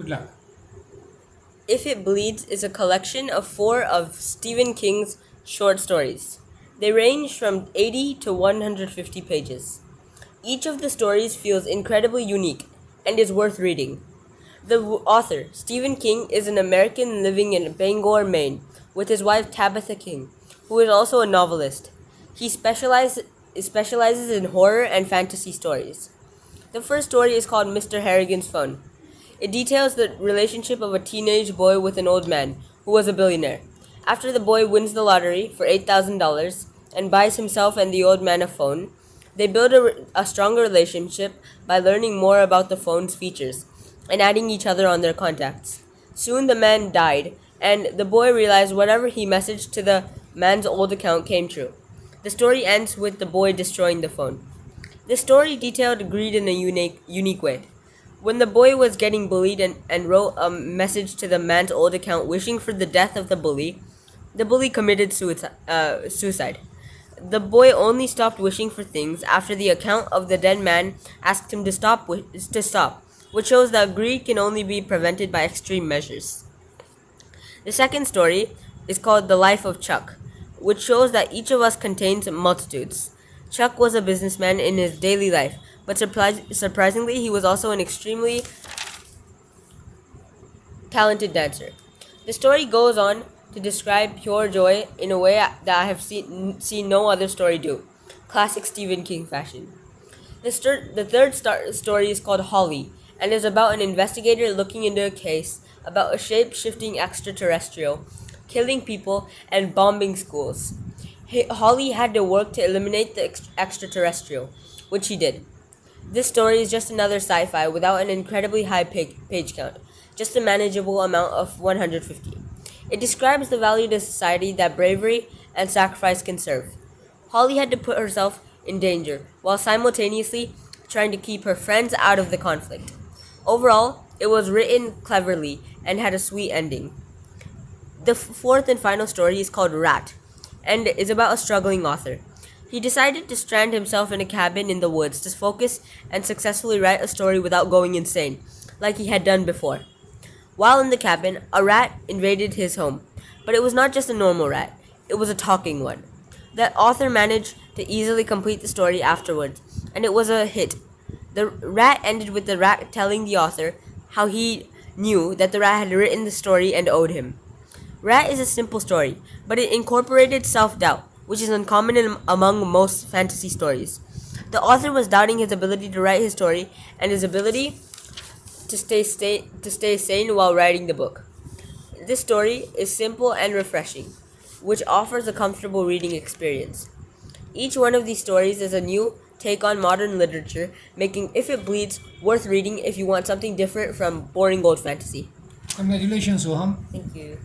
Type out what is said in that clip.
Good luck. If It Bleeds is a collection of four of Stephen King's short stories. They range from 80 to 150 pages. Each of the stories feels incredibly unique and is worth reading. The author, Stephen King, is an American living in Bangor, Maine, with his wife Tabitha King, who is also a novelist. He specializes in horror and fantasy stories. The first story is called Mr. Harrigan's Phone. It details the relationship of a teenage boy with an old man who was a billionaire. After the boy wins the lottery for $8,000 and buys himself and the old man a phone, they build a stronger relationship by learning more about the phone's features and adding each other on their contacts. Soon the man died, and the boy realized whatever he messaged to the man's old account came true. The story ends with the boy destroying the phone. The story detailed greed in a unique way. When the boy was getting bullied and wrote a message to the man's old account wishing for the death of the bully committed suicide. The boy only stopped wishing for things after the account of the dead man asked him to stop, which shows that greed can only be prevented by extreme measures. The second story is called The Life of Chuck, which shows that each of us contains multitudes. Chuck was a businessman in his daily life, but surprisingly, he was also an extremely talented dancer. The story goes on to describe pure joy in a way that I have seen no other story do. Classic Stephen King fashion. The third story is called Holly and is about an investigator looking into a case about a shape shifting extraterrestrial, killing people and bombing schools. Holly had to work to eliminate the extraterrestrial, which he did. This story is just another sci fi without an incredibly high page count, just a manageable amount of 150. It describes the value to society that bravery and sacrifice can serve. Holly had to put herself in danger while simultaneously trying to keep her friends out of the conflict. Overall, it was written cleverly and had a sweet ending. The fourth and final story is called Rat and is about a struggling author. He decided to strand himself in a cabin in the woods to focus and successfully write a story without going insane, like he had done before. While in the cabin, a rat invaded his home, but it was not just a normal rat, it was a talking one. The author managed to easily complete the story afterwards, and it was a hit. The rat ended with the rat telling the author how he knew that the rat had written the story and owed him. Rat is a simple story, but it incorporated self-doubt, which is uncommon among most fantasy stories. The author was doubting his ability to write his story and his ability to stay sane while writing the book. This story is simple and refreshing, which offers a comfortable reading experience. Each one of these stories is a new take on modern literature, making If It Bleeds worth reading if you want something different from boring old fantasy. Congratulations, Soham. Thank you.